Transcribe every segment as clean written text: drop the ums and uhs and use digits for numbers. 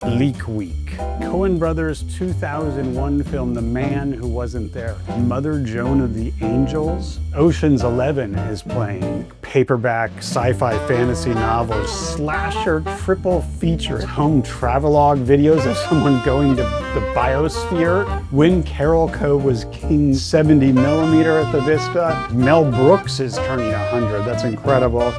Bleak Week. Coen Brothers' 2001 film, The Man Who Wasn't There. Mother Joan of the Angels. Ocean's 11 is playing. Paperback sci-fi fantasy novels, slasher triple feature, home travelogue videos of someone going to the biosphere. When Carol Co. was king, 70mm at the Vista. Mel Brooks is turning 100. That's incredible.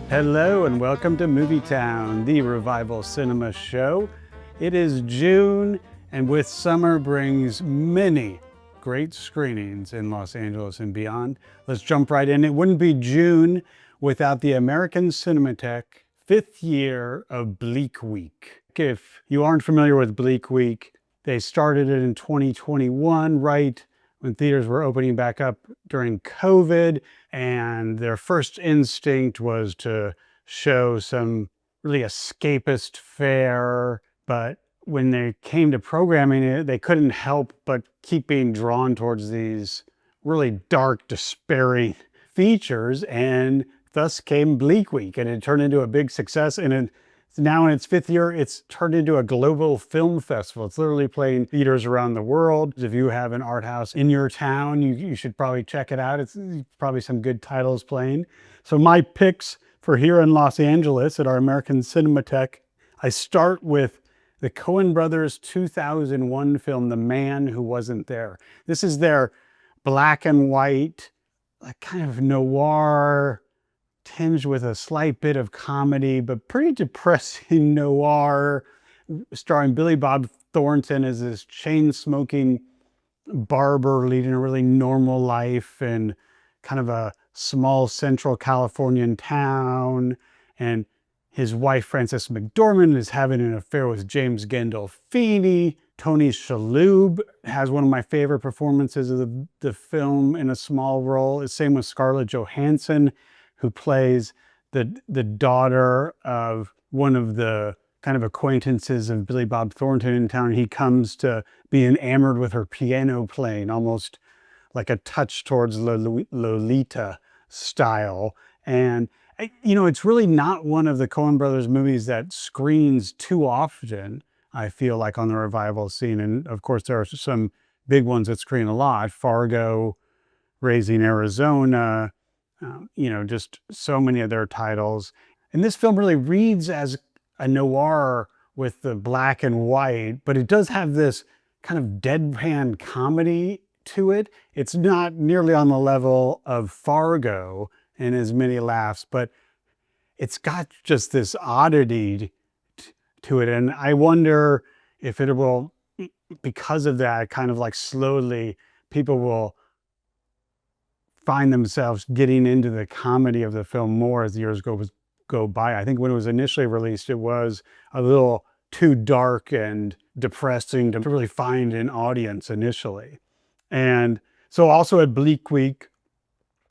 Hello and welcome to MovieTown, the revival cinema show. It is June, and with summer brings many great screenings in Los Angeles and beyond. Let's jump right in. It wouldn't be June without the American CINEMATHEQUE 5th year of Bleak Week. If you aren't familiar with Bleak Week, they started it in 2021, right when theaters were opening back up during COVID, and their first instinct was to show some really escapist fare, but when they came to programming it, they couldn't help but keep being drawn towards these really dark, despairing features, and thus came Bleak Week, and it turned into a big success, and now in its 5th year, it's turned into a global film festival. It's literally playing theaters around the world. If you have an art house in your town, you should probably check it out. It's probably some good titles playing. So my picks for here in Los Angeles at our American CINEMATHEQUE, I start with the Coen Brothers' 2001 film, The Man Who Wasn't There. This is their black and white, like kind of noir, tinged with a slight bit of comedy, but pretty depressing noir, starring Billy Bob Thornton as this chain-smoking barber leading a really normal life in kind of a small central Californian town, and his wife Frances McDormand is having an affair with James Gandolfini. Tony Shalhoub has one of my favorite performances of the film in a small role. Same with Scarlett Johansson, who plays the daughter of one of the kind of acquaintances of Billy Bob Thornton in town. He comes to be enamored with her piano playing, almost like a touch towards Lolita style. And, you know, it's really not one of the Coen Brothers movies that screens too often, I feel like, on the revival scene. And of course, there are some big ones that screen a lot. Fargo, Raising Arizona, you know, just so many of their titles. And this film really reads as a noir with the black and white, but it does have this kind of deadpan comedy to it. It's not nearly on the level of Fargo and as many laughs, but it's got just this oddity to it. And I wonder if it will, because of that, kind of like slowly people will find themselves getting into the comedy of the film more as the years go by. I think when it was initially released, it was a little too dark and depressing to really find an audience initially. And so also at Bleak Week,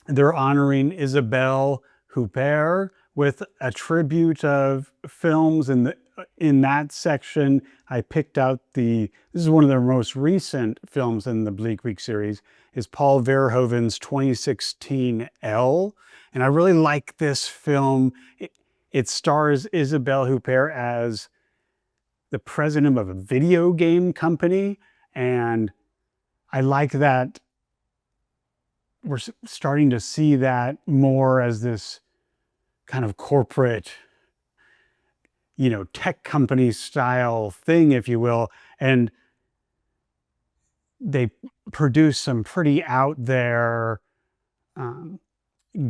they're honoring Isabelle Huppert with a tribute of films. In that section, I picked out this is one of their most recent films in the Bleak Week series, is Paul Verhoeven's 2016 ELLE. And I really like this film. It stars Isabelle Huppert as the president of a video game company. And I like that we're starting to see that more as this kind of corporate, you know, tech company style thing, if you will. And they produce some pretty out there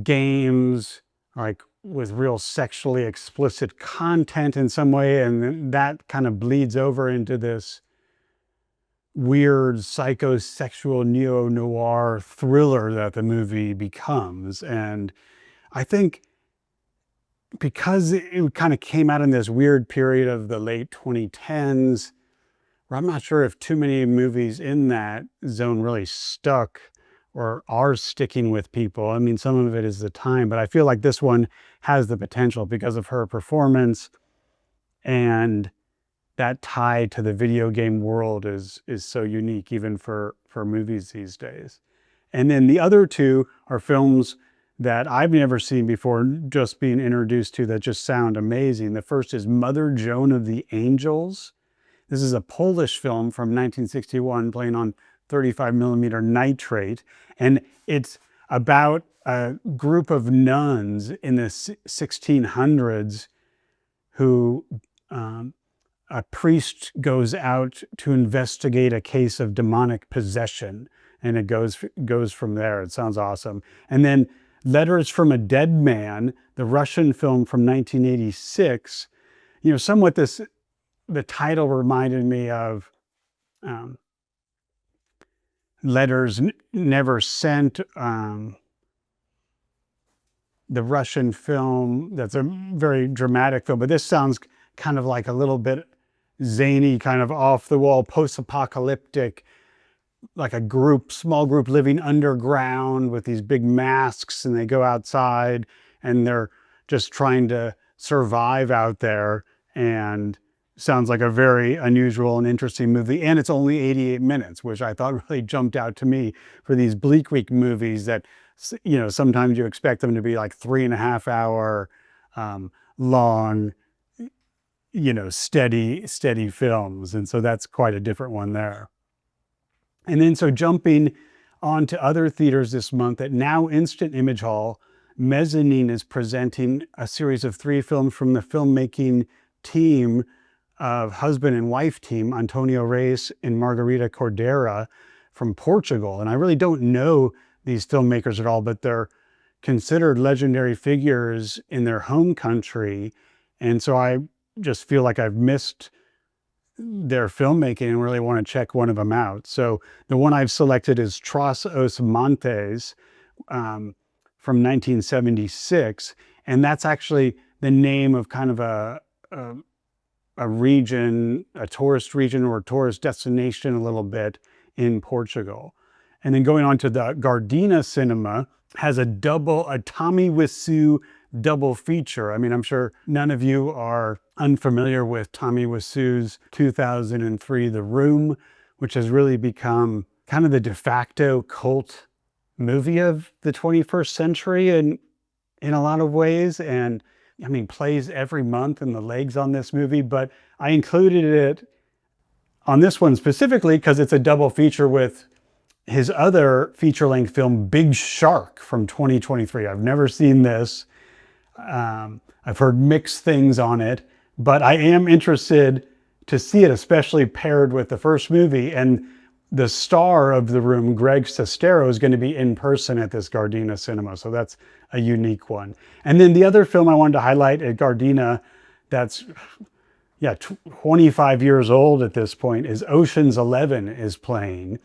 games, like with real sexually explicit content in some way. And that kind of bleeds over into this weird psychosexual neo-noir thriller that the movie becomes. And I think because it kind of came out in this weird period of the late 2010s, where I'm not sure if too many movies in that zone really stuck or are sticking with people. I mean, some of it is the time, but I feel like this one has the potential because of her performance, and that tie to the video game world is so unique, even for movies these days. And then the other two are films that I've never seen before, just being introduced to, that just sound amazing. The first is Mother Joan of the Angels. This is a Polish film from 1961 playing on 35 millimeter nitrate. And it's about a group of nuns in the 1600s who a priest goes out to investigate a case of demonic possession, and it goes from there. It sounds awesome. And then Letters from a Dead Man, the Russian film from 1986. Somewhat the title reminded me of Letters Never Sent, the Russian film. That's a very dramatic film, but this sounds kind of like a little bit zany, kind of off the wall, post-apocalyptic, like a small group living underground with these big masks, and they go outside and they're just trying to survive out there. And sounds like a very unusual and interesting movie. And it's only 88 minutes, which I thought really jumped out to me for these Bleak Week movies that, sometimes you expect them to be like 3.5 hour long, steady films. And so that's quite a different one there. And then so jumping on to other theaters this month, at Now Instant Image Hall, Mezzanine is presenting a series of 3 films from the filmmaking team of husband and wife team, Antonio Reis and Margarita Cordeiro from Portugal. And I really don't know these filmmakers at all, but they're considered legendary figures in their home country. And so I just feel like I've missed their filmmaking and really want to check one of them out. So the one I've selected is TRAS-OS-MONTES from 1976. And that's actually the name of kind of a region, a tourist region or a tourist destination a little bit in Portugal. And then going on to the GARDENA Cinema, has a Tommy Wiseau double feature. I mean, I'm sure none of you are unfamiliar with Tommy Wiseau's 2003 The Room, which has really become kind of the de facto cult movie of the 21st century in a lot of ways. And I mean, plays every month in the legs on this movie, but I included it on this one specifically because it's a double feature with his other feature-length film, Big Shark from 2023. I've never seen this. I've heard mixed things on it, but I am interested to see it, especially paired with the first movie. And the star of The Room, Greg Sestero, is going to be in person at this GARDENA Cinema. So that's a unique one. And then the other film I wanted to highlight at GARDENA that's 25 years old at this point is Ocean's 11 is playing.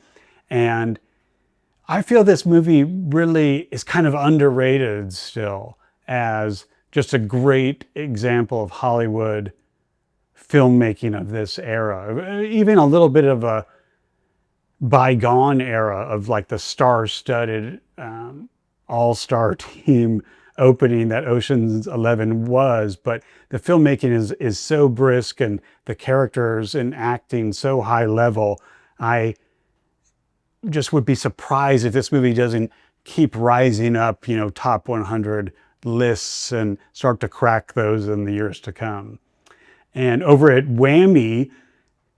And I feel this movie really is kind of underrated still as just a great example of Hollywood filmmaking of this era. Even a little bit of a bygone era of like the star-studded all-star team opening that Ocean's 11 was, but the filmmaking is so brisk and the characters and acting so high level. I just would be surprised if this movie doesn't keep rising up, top 100 lists and start to crack those in the years to come. And over at WHAMMY,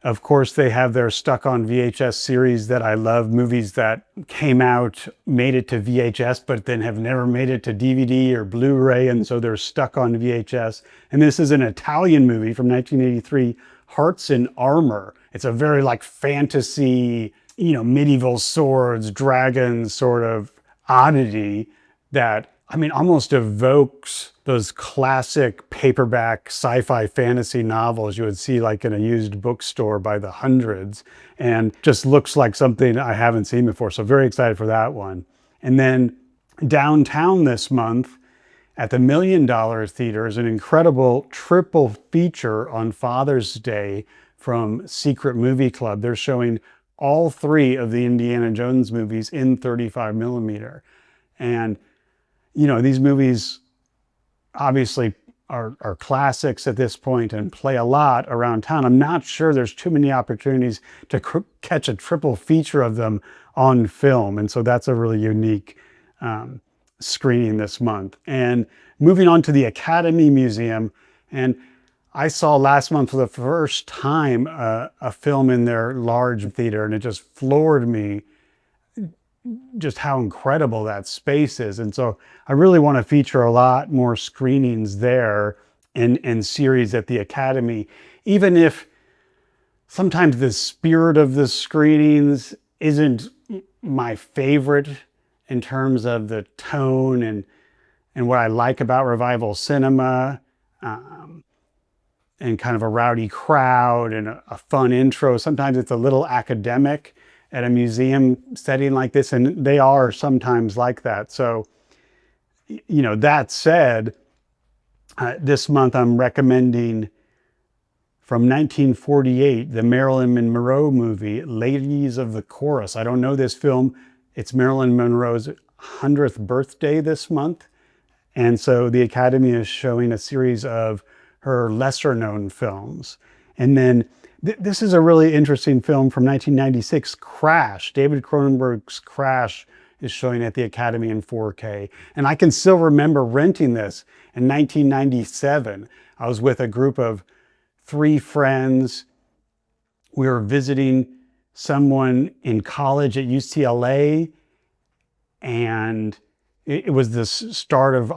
of course, they have their Stuck on VHS series that I love, movies that came out, made it to VHS, but then have never made it to DVD or Blu-ray, and so they're stuck on VHS. And this is an Italian movie from 1983, Hearts in Armor. It's a very like fantasy, medieval swords, dragons sort of oddity that, I mean, almost evokes those classic paperback sci-fi fantasy novels you would see like in a used bookstore by the hundreds, and just looks like something I haven't seen before. So very excited for that one. And then downtown this month at the $1 Million Theater is an incredible triple feature on Father's Day from Secret Movie Club. They're showing all 3 of the Indiana Jones movies in 35 millimeter. And, these movies obviously are classics at this point and play a lot around town. I'm not sure there's too many opportunities to catch a triple feature of them on film. And so that's a really unique screening this month. And moving on to the Academy Museum, and I saw last month for the first time a film in their large theater, and it just floored me just how incredible that space is. And so I really want to feature a lot more screenings there and series at the Academy, even if sometimes the spirit of the screenings isn't my favorite in terms of the tone and what I like about revival cinema, and kind of a rowdy crowd and a fun intro. Sometimes it's a little academic at a museum setting like this, and they are sometimes like that. So, you know, that said, this month I'm recommending from 1948, the Marilyn Monroe movie, Ladies of the Chorus. I don't know this film. It's Marilyn Monroe's 100th birthday this month. And so the Academy is showing a series of her lesser known films. And then this is a really interesting film from 1996, Crash. David Cronenberg's Crash is showing at the Academy in 4K. And I can still remember renting this in 1997. I was with a group of 3 friends. We were visiting someone in college at UCLA, and it was the start of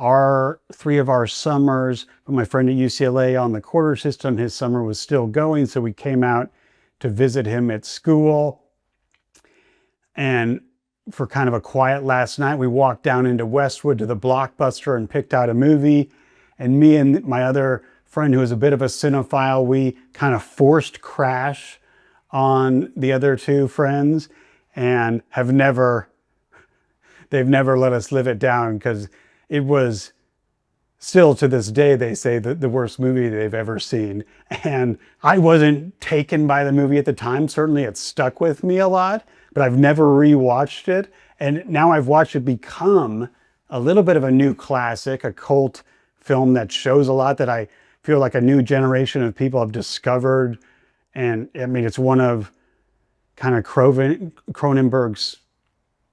3 of our summers. But my friend at UCLA on the quarter system, his summer was still going, so we came out to visit him at school. And for kind of a quiet last night, we walked down into Westwood to the Blockbuster and picked out a movie. And me and my other friend, who was a bit of a cinephile, we kind of forced Crash on the other 2 friends, and they've never let us live it down, because it was still to this day, they say, the worst movie they've ever seen. And I wasn't taken by the movie at the time. Certainly it stuck with me a lot, but I've never rewatched it. And now I've watched it become a little bit of a new classic, a cult film that shows a lot, that I feel like a new generation of people have discovered. And I mean, it's one of kind of Cronenberg's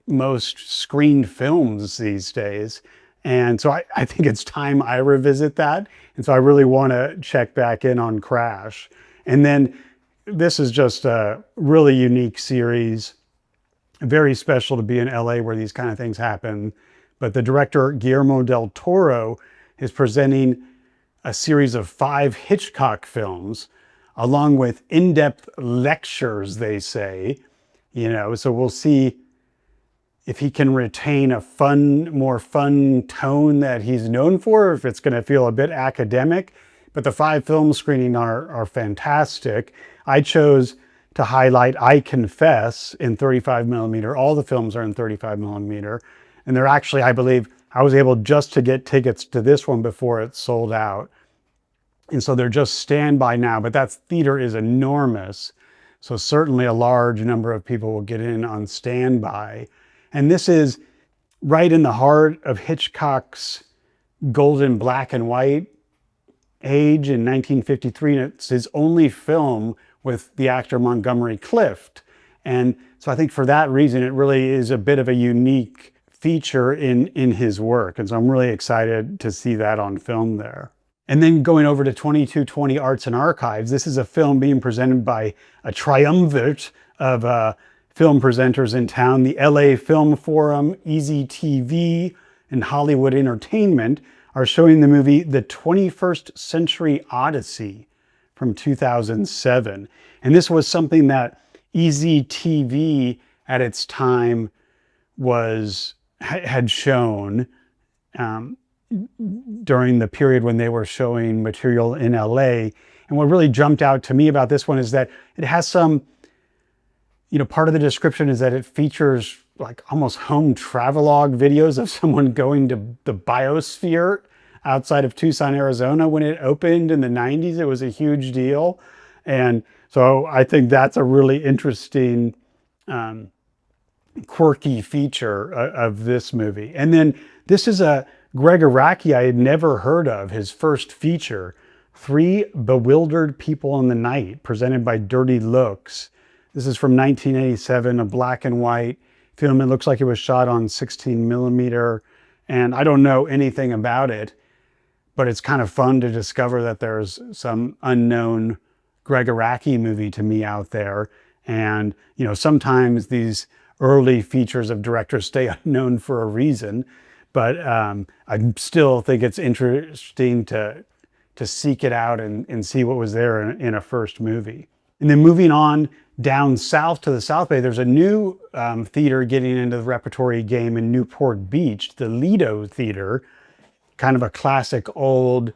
most screened films these days. And so I think it's time I revisit that. And so I really want to check back in on Crash. And then this is just a really unique series, very special to be in LA where these kind of things happen. But the director, Guillermo del Toro, is presenting a series of 5 Hitchcock films, along with in-depth lectures, they say. You know, so we'll see if he can retain a more fun tone that he's known for, or if it's going to feel a bit academic. But the 5 film screenings are fantastic. I chose to highlight I Confess in 35mm. All the films are in 35mm. And they're actually, I believe, I was able just to get tickets to this one before it sold out. And so they're just standby now, but that theater is enormous. So certainly a large number of people will get in on standby. And this is right in the heart of Hitchcock's golden black and white age in 1953. And it's his only film with the actor Montgomery Clift. And so I think for that reason, it really is a bit of a unique feature in his work. And so I'm really excited to see that on film there. And then going over to 2220 Arts and Archives, this is a film being presented by a triumvirate of film presenters in town. The LA Film Forum, Easy TV, and Hollywood Entertainment are showing the movie The 21st Century Odyssey from 2007. And this was something that Easy TV at its time had shown during the period when they were showing material in LA. And what really jumped out to me about this one is that it has some, part of the description is that it features like almost home travelogue videos of someone going to the biosphere outside of Tucson, Arizona. When it opened in the 90s, it was a huge deal. And so I think that's a really interesting, quirky feature of this movie. And then this is a Greg Araki I had never heard of, his first feature, 3 Bewildered People in the Night, presented by Dirty Looks. This is from 1987, a black and white film. It looks like it was shot on 16mm, And I don't know anything about it, but it's kind of fun to discover that there's some unknown Greg Araki movie to me out there. And, you know, sometimes these early features of directors stay unknown for a reason, but I still think it's interesting to seek it out and see what was there in a first movie. And then moving on down south to the South Bay, there's a new theater getting into the repertory game in Newport Beach, the Lido Theater, kind of a classic old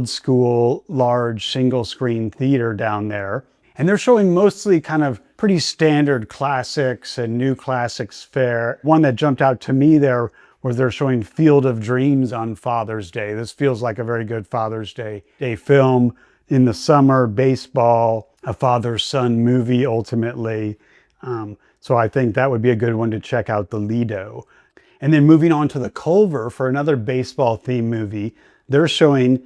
school, large single screen theater down there. And they're showing mostly kind of pretty standard classics and new classics fare. One that jumped out to me there was they're showing Field of Dreams on Father's Day. This feels like a very good Father's Day film. In the summer, baseball, a father-son movie ultimately. So I think that would be a good one to check out, the Lido. And then moving on to the Culver for another baseball themed movie, they're showing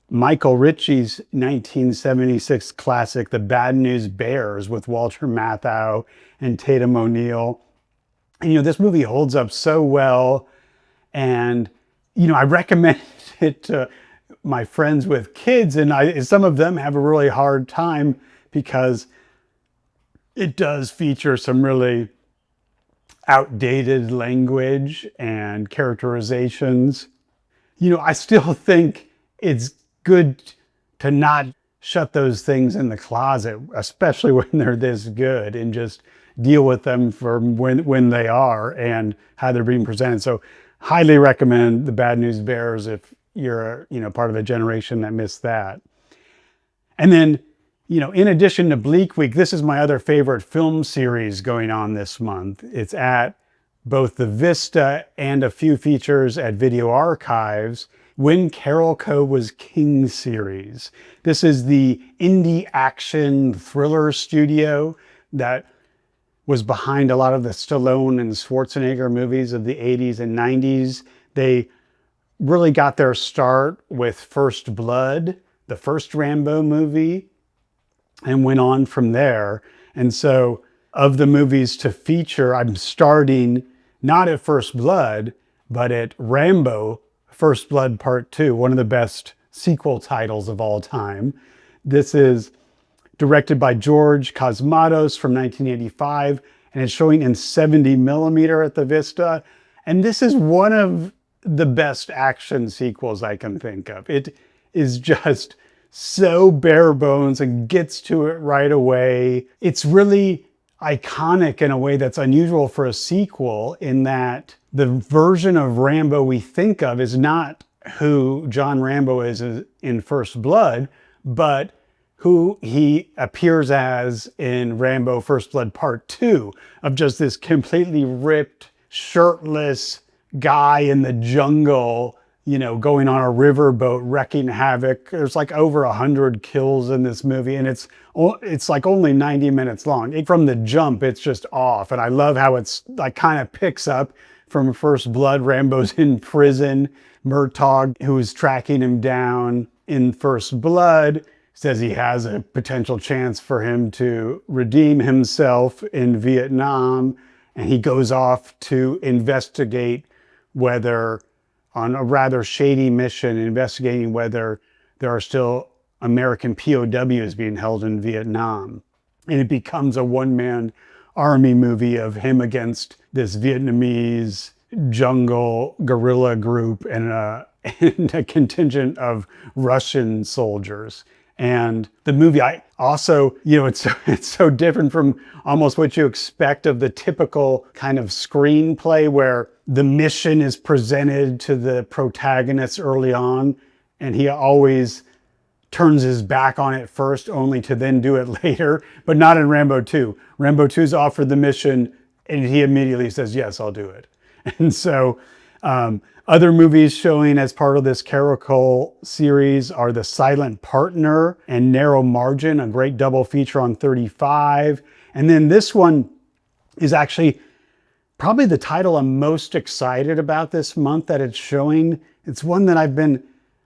Michael Ritchie's 1976 classic, The Bad News Bears, with Walter Matthau and Tatum O'Neal. And, you know, this movie holds up so well. And, you know, I recommend it to my friends with kids, and some of them have a really hard time because it does feature some really outdated language and characterizations. You know, I still think it's good to not shut those things in the closet, especially when they're this good, and just deal with them for when they are and how they're being presented. So highly recommend The Bad News Bears if you're, you know, part of a generation that missed that. And then, you know, in addition to Bleak Week, this is my other favorite film series going on this month. It's at both the Vista and a few features at Video Archives. When Carol Co. Was King series. This is the indie action thriller studio that was behind a lot of the Stallone and Schwarzenegger movies of the 80s and 90s. They really got their start with First Blood, the first Rambo movie, and went on from there. And so of the movies to feature, I'm starting not at First Blood, but at Rambo, First Blood Part 2, one of the best sequel titles of all time. This is directed by George Cosmatos from 1985, and it's showing in 70 millimeter at the Vista. And this is one of the best action sequels I can think of. It is just so bare bones and gets to it right away. It's really iconic in a way that's unusual for a sequel, in that the version of Rambo we think of is not who John Rambo is in First Blood, but who he appears as in Rambo First Blood Part 2, of just this completely ripped, shirtless guy in the jungle, you know, going on a riverboat, wrecking havoc. There's like over 100 kills in this movie, and it's like only 90 minutes long. From the jump, it's just off. And I love how it's like kind of picks up from First Blood. Rambo's in prison. Murtaugh, who is tracking him down in First Blood, says he has a potential chance for him to redeem himself in Vietnam. And he goes off to investigate whether, on a rather shady mission, investigating whether there are still American POWs being held in Vietnam. And it becomes a one-man army movie of him against this Vietnamese jungle guerrilla group and a contingent of Russian soldiers. And the movie, I also, you know, it's so different from almost what you expect of the typical kind of screenplay where the mission is presented to the protagonist early on, and he always turns his back on it first, only to then do it later, but not in Rambo 2. Rambo 2's offered the mission, and he immediately says, yes, I'll do it. And so other movies showing as part of this Caracol series are The Silent Partner and Narrow Margin, a great double feature on 35. And then this one is actually probably the title I'm most excited about this month that it's showing. It's one that I've been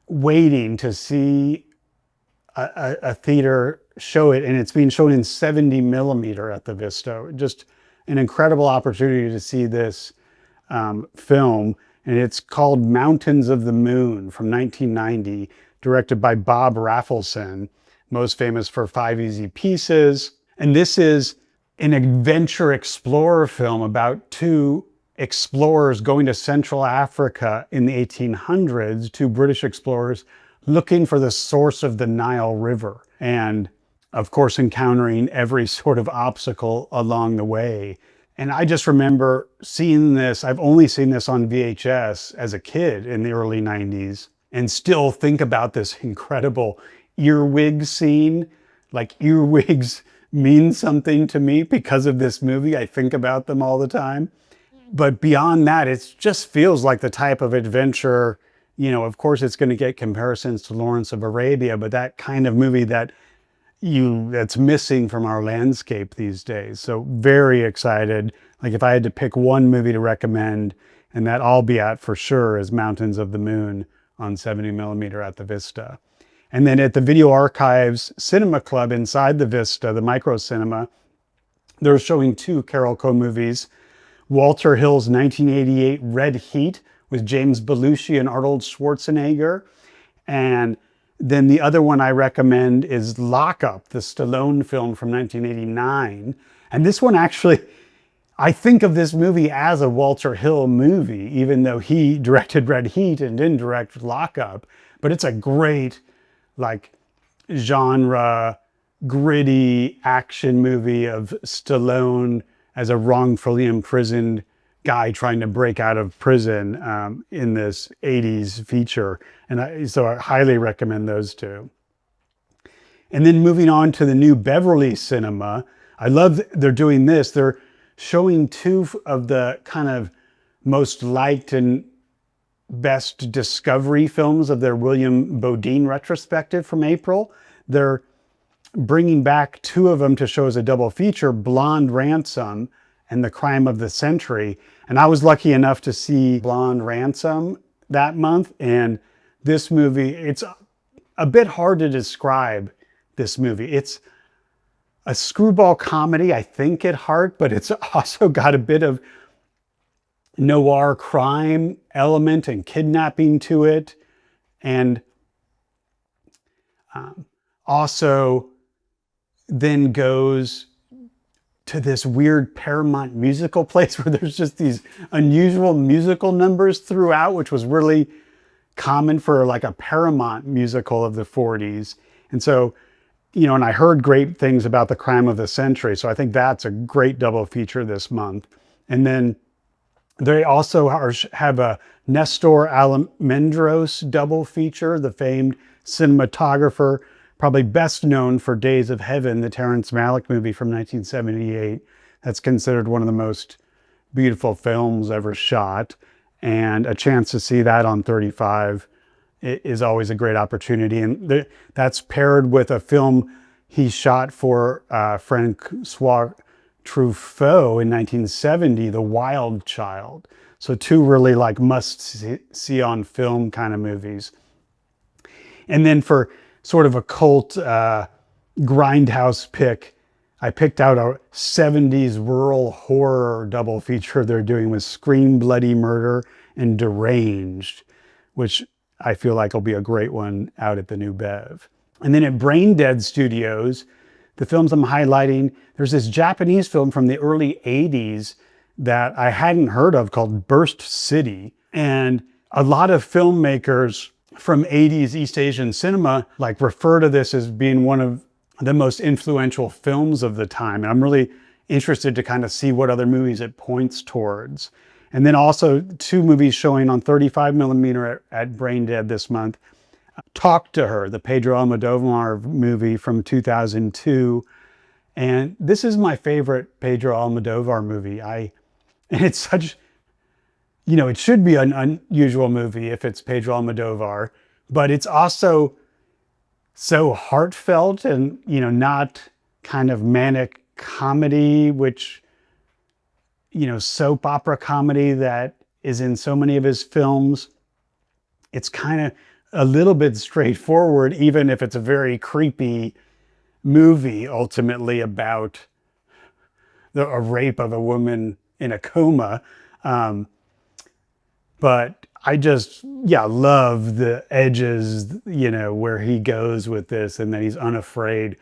waiting to see a theater show it, and it's being shown in 70 millimeter at the Vista. Just an incredible opportunity to see this film. and it's called Mountains of the Moon from 1990, directed by Bob Rafelson, most famous for Five Easy Pieces. And this is an adventure explorer film about two explorers going to Central Africa in the 1800s, two British explorers looking for the source of the Nile River. And of course, encountering every sort of obstacle along the way. And I just remember seeing this. I've only seen this on VHS as a kid in the early 90s, and still think about this incredible earwig scene. Like, earwigs mean something to me because of this movie. I think about them all the time. But beyond that, it just feels like the type of adventure, you know, of course it's going to get comparisons to Lawrence of Arabia, but that kind of movie that's missing from our landscape these days. So very excited. Like, if I had to pick one movie to recommend, and that I'll be at for sure, is Mountains of the Moon on 70mm at the Vista. And then at the Video Archives Cinema Club inside the Vista, the micro cinema, they're showing two Carol Co movies. Walter Hill's 1988 Red Heat with James Belushi and Arnold Schwarzenegger. And then the other one I recommend is Lock Up, the Stallone film from 1989. And this one actually, I think of this movie as a Walter Hill movie, even though he directed Red Heat and didn't direct Lock Up. But it's a great, like, genre, gritty action movie of Stallone as a wrongfully imprisoned guy trying to break out of prison in this 80s feature. And so I highly recommend those two. And then moving on to the new Beverly Cinema. I love they're doing this. They're showing two of the kind of most liked and best discovery films of their William Bodine retrospective from April. They're bringing back two of them to show as a double feature, Blonde Ransom and The Crime of the Century. And I was lucky enough to see Blonde Ransom that month. And this movie, it's a bit hard to describe this movie. It's a screwball comedy, I think, at heart, but it's also got a bit of noir crime element and kidnapping to it. And also then goes to this weird Paramount musical place where there's just these unusual musical numbers throughout, which was really common for like a Paramount musical of the 40s. And so, you know, and I heard great things about The Crime of the Century. So I think that's a great double feature this month. And then they also have a Nestor Almendros double feature, the famed cinematographer, probably best known for Days of Heaven, the Terrence Malick movie from 1978. That's considered one of the most beautiful films ever shot. And a chance to see that on 35 is always a great opportunity. And that's paired with a film he shot for Francois Truffaut in 1970, The Wild Child. So two really like must see on film kind of movies. And then for sort of a cult grindhouse pick, I picked out a 70s rural horror double feature they're doing with Scream Bloody Murder and Deranged, which I feel like will be a great one out at the New Bev. And then at Brain Dead Studios, the films I'm highlighting, there's this Japanese film from the early 80s that I hadn't heard of called Burst City. And a lot of filmmakers from 80s East Asian cinema like refer to this as being one of the most influential films of the time. And I'm really interested to kind of see what other movies it points towards. And then also two movies showing on 35mm at Brain Dead this month. Talk to Her, the Pedro Almodovar movie from 2002. And this is my favorite Pedro Almodovar movie. And it's such, you know, it should be an unusual movie if it's Pedro Almodovar, but it's also so heartfelt and, you know, not kind of manic comedy, which, you know, soap opera comedy that is in so many of his films. It's kind of a little bit straightforward, even if it's a very creepy movie ultimately about a rape of a woman in a coma. But I just, yeah, love the edges, you know, where he goes with this, and that he's unafraid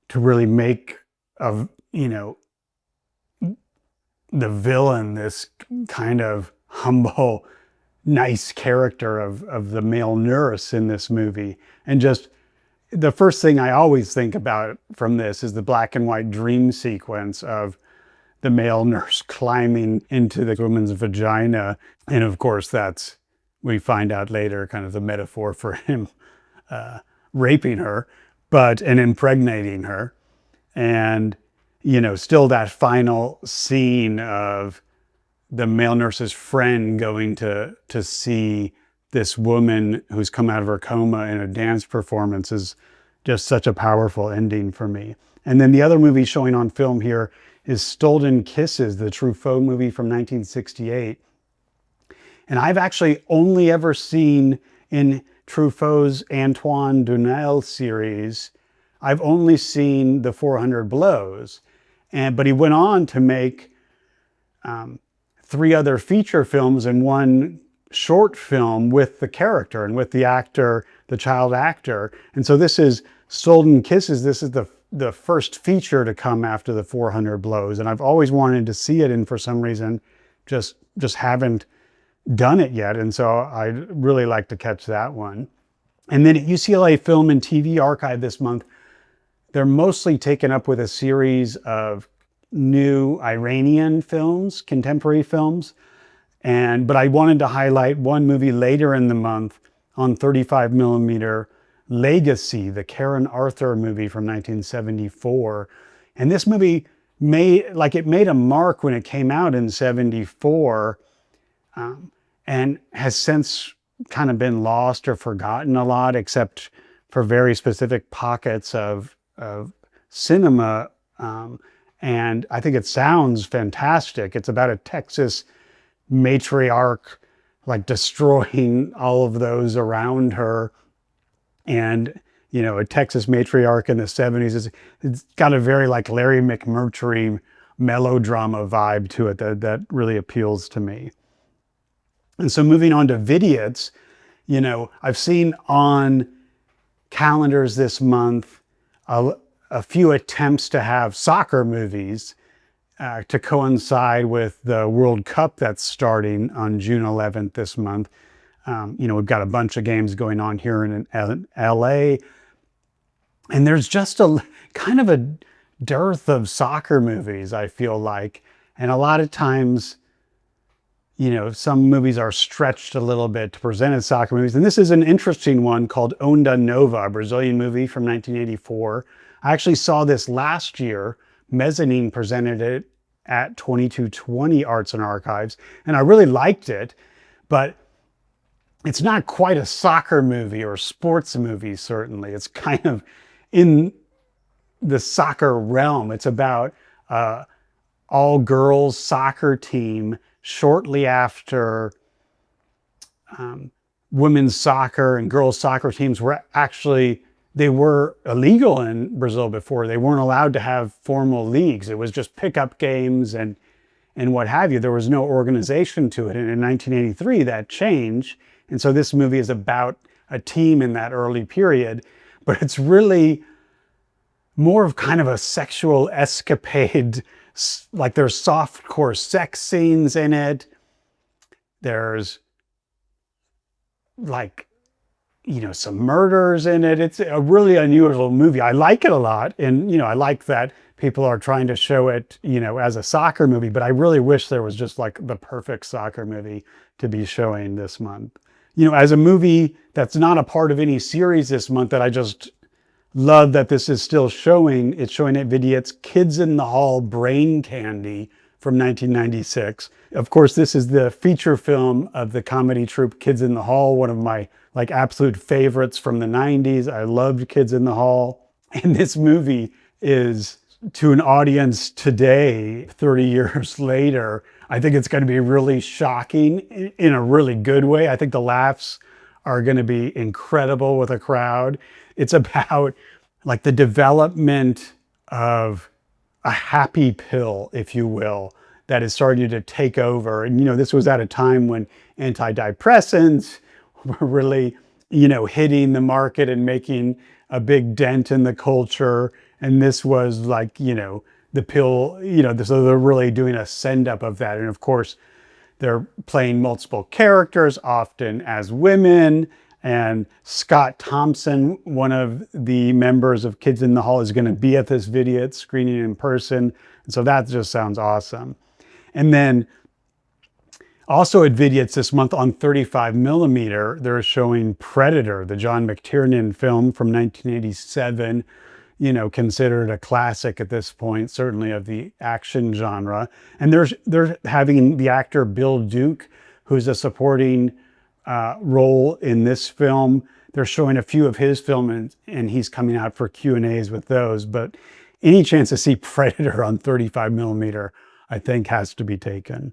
to really make of, you know, the villain this kind of humble, nice character of the male nurse in this movie. And just the first thing I always think about from this is the black and white dream sequence of the male nurse climbing into the woman's vagina. And of course, that's, we find out later, kind of the metaphor for him raping her, and impregnating her. And, you know, still that final scene of the male nurse's friend going to see this woman who's come out of her coma in a dance performance is just such a powerful ending for me. And then the other movie showing on film here is Stolen Kisses, the Truffaut movie from 1968. And I've actually only ever seen in Truffaut's Antoine Doinel series, I've only seen The 400 Blows. But he went on to make 3 other feature films and 1 short film with the character and with the actor, the child actor. And so this is Stolen Kisses. This is the first feature to come after The 400 Blows. And I've always wanted to see it, and for some reason just haven't done it yet. And so I'd really like to catch that one. And then at UCLA Film and TV Archive this month, they're mostly taken up with a series of new Iranian films, contemporary films. But I wanted to highlight one movie later in the month on 35 millimeter, Legacy, the Karen Arthur movie from 1974. And this movie made a mark when it came out in 74, and has since kind of been lost or forgotten a lot, except for very specific pockets of cinema. And I think it sounds fantastic. It's about a Texas matriarch, like destroying all of those around her. And, you know, a Texas matriarch in the 70s, it's got a very like Larry McMurtry melodrama vibe to it that really appeals to me. And so moving on to Vidiots, you know, I've seen on calendars this month a few attempts to have soccer movies to coincide with the World Cup that's starting on June 11th this month. You know, we've got a bunch of games going on here in LA. And there's just a kind of a dearth of soccer movies, I feel like. And a lot of times, you know, some movies are stretched a little bit to present as soccer movies. And this is an interesting one called Onda Nova, a Brazilian movie from 1984. I actually saw this last year. Mezzanine presented it at 2220 Arts and Archives, and I really liked it, but it's not quite a soccer movie or sports movie, certainly. It's kind of in the soccer realm. It's about all-girls soccer team shortly after women's soccer and girls soccer teams were actually, they were illegal in Brazil before. They weren't allowed to have formal leagues. It was just pickup games and what have you. There was no organization to it. And in 1983, that changed. And so this movie is about a team in that early period, but it's really more of kind of a sexual escapade. Like there's softcore sex scenes in it. There's like, you know, some murders in it. It's a really unusual movie. I like it a lot. And, you know, I like that people are trying to show it, you know, as a soccer movie, but I really wish there was just like the perfect soccer movie to be showing this month. You know, as a movie that's not a part of any series this month that I just love that this is still showing, it's showing at Vidiots, Kids in the Hall Brain Candy from 1996. Of course, this is the feature film of the comedy troupe Kids in the Hall, one of my like absolute favorites from the 90s. I loved Kids in the Hall. And this movie is, to an audience today, 30 years later, I think it's going to be really shocking in a really good way. I think the laughs are going to be incredible with a crowd. It's about like the development of a happy pill, if you will, that is starting to take over. And, this was at a time when antidepressants were really, hitting the market and making a big dent in the culture. And this was like, the pill, so they're really doing a send up of that. And of course, they're playing multiple characters, often as women. And Scott Thompson, one of the members of Kids in the Hall, is going to be at this video screening in person. And so that just sounds awesome. And then also at Vidiots this month on 35mm, they're showing Predator, the John McTiernan film from 1987, considered a classic at this point, certainly of the action genre. And they're having the actor Bill Duke, who's a supporting role in this film. They're showing a few of his film and he's coming out for Q&As with those. But any chance to see Predator on 35mm, I think has to be taken.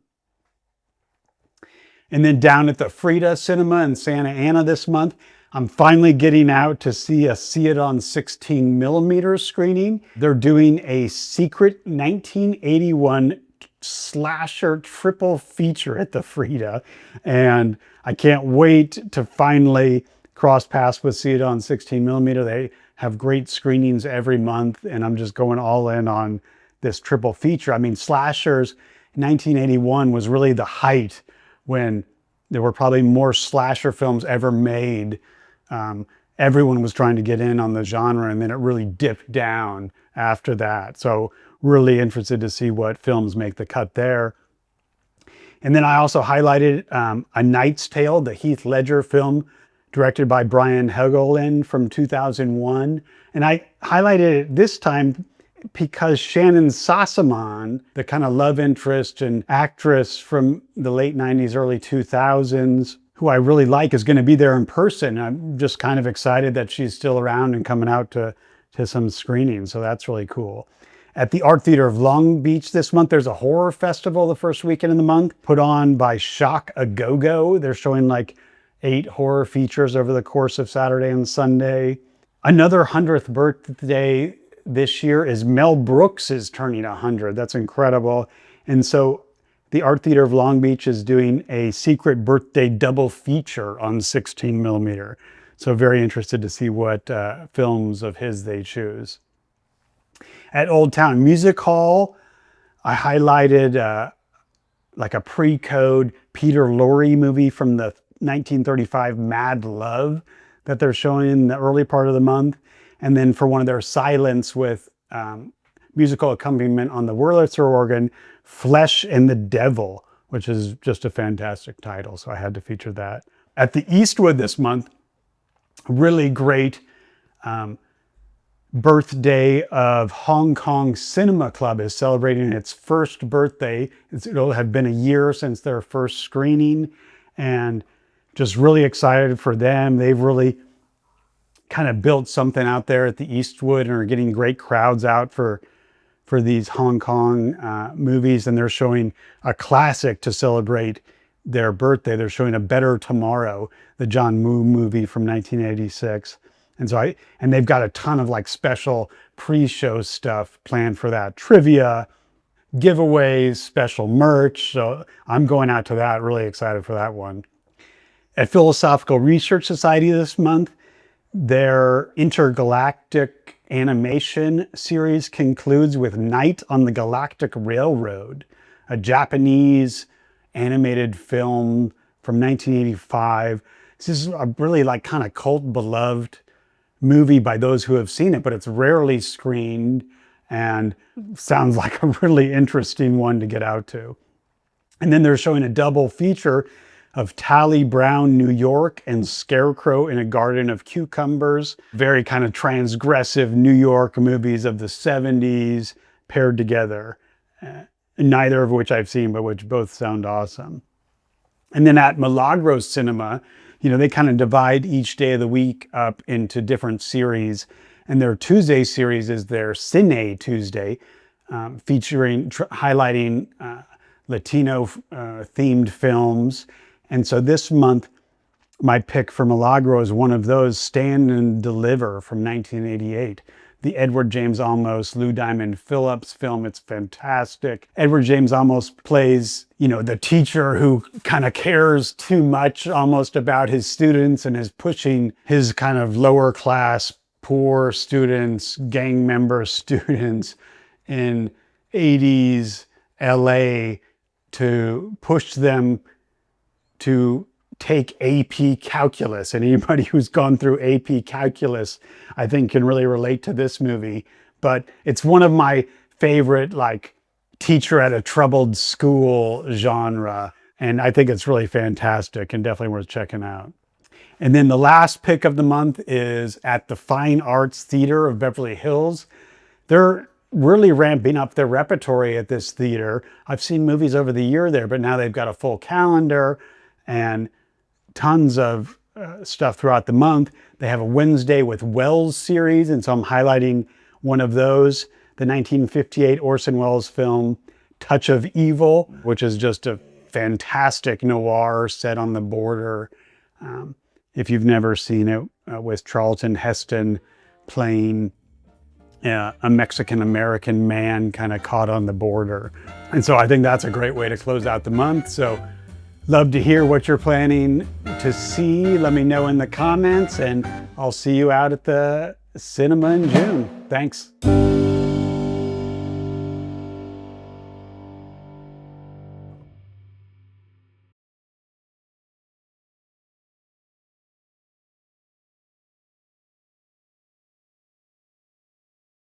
And then down at the Frida Cinema in Santa Ana this month, I'm finally getting out to see it on 16mm screening. They're doing a secret 1981 slasher triple feature at the Frida. And I can't wait to finally cross paths with See It on 16mm. They have great screenings every month, and I'm just going all in on this triple feature. I mean, slashers, 1981 was really the height when there were probably more slasher films ever made. Everyone was trying to get in on the genre, and then it really dipped down after that. So really interested to see what films make the cut there. And then I also highlighted A Knight's Tale, the Heath Ledger film directed by Brian Helgeland from 2001. And I highlighted it this time because Shannon Sossamon, the kind of love interest and actress from the late 90s, early 2000s, who I really like, is going to be there in person. I'm just kind of excited that she's still around and coming out to some screenings. So that's really cool. At the Art Theater of Long Beach this month, there's a horror festival the first weekend of the month put on by Shock A Go-Go. They're showing like 8 horror features over the course of Saturday and Sunday. Another 100th birthday this year is Mel Brooks is turning 100. That's incredible. And so the Art Theater of Long Beach is doing a secret birthday double feature on 16mm. So very interested to see what films of his they choose. At Old Town Music Hall, I highlighted like a pre-code Peter Lorre movie from the 1935 Mad Love that they're showing in the early part of the month. And then for one of their silents with musical accompaniment on the Wurlitzer organ, Flesh and the Devil, which is just a fantastic title. So I had to feature that. At the Eastwood this month, really great birthday of Hong Kong Cinema Club is celebrating its first birthday. It'll have been a year since their first screening, and just really excited for them. They've really kind of built something out there at the Eastwood and are getting great crowds out for these Hong Kong movies. And they're showing a classic to celebrate their birthday. They're showing A Better Tomorrow, the John Woo movie from 1986. And so and they've got a ton of like special pre-show stuff planned for that. Trivia, giveaways, special merch. So I'm going out to that, really excited for that one. At Philosophical Research Society this month, their intergalactic animation series concludes with Night on the Galactic Railroad, a Japanese animated film from 1985. This is a really like kind of cult beloved movie by those who have seen it, but it's rarely screened and sounds like a really interesting one to get out to. And then they're showing a double feature of Tally Brown, New York, and Scarecrow in a Garden of Cucumbers. Very kind of transgressive New York movies of the 70s paired together. Neither of which I've seen, but which both sound awesome. And then at Milagros Cinema, they kind of divide each day of the week up into different series. And their Tuesday series is their Cine Tuesday, featuring, highlighting Latino themed films. And so this month, my pick for Milagro is one of those, Stand and Deliver from 1988. the Edward James Olmos, Lou Diamond Phillips film. It's fantastic. Edward James Olmos plays, you know, the teacher who kind of cares too much almost about his students and is pushing his kind of lower class, poor students, gang member students in 80s LA to push them to take AP calculus. And anybody who's gone through AP calculus, I think, can really relate to this movie. But it's one of my favorite, like, teacher at a troubled school genre. And I think it's really fantastic and definitely worth checking out. And then the last pick of the month is at the Fine Arts Theater of Beverly Hills. They're really ramping up their repertory at this theater. I've seen movies over the year there, but now they've got a full calendar and tons of stuff throughout the month. They have a Wednesday with Welles series, and so I'm highlighting one of those, the 1958 Orson Welles film, Touch of Evil, which is just a fantastic noir set on the border. If you've never seen it, with Charlton Heston playing a Mexican-American man kind of caught on the border. And so I think that's a great way to close out the month. So love to hear what you're planning to see. Let me know in the comments, and I'll see you out at the cinema in June. Thanks.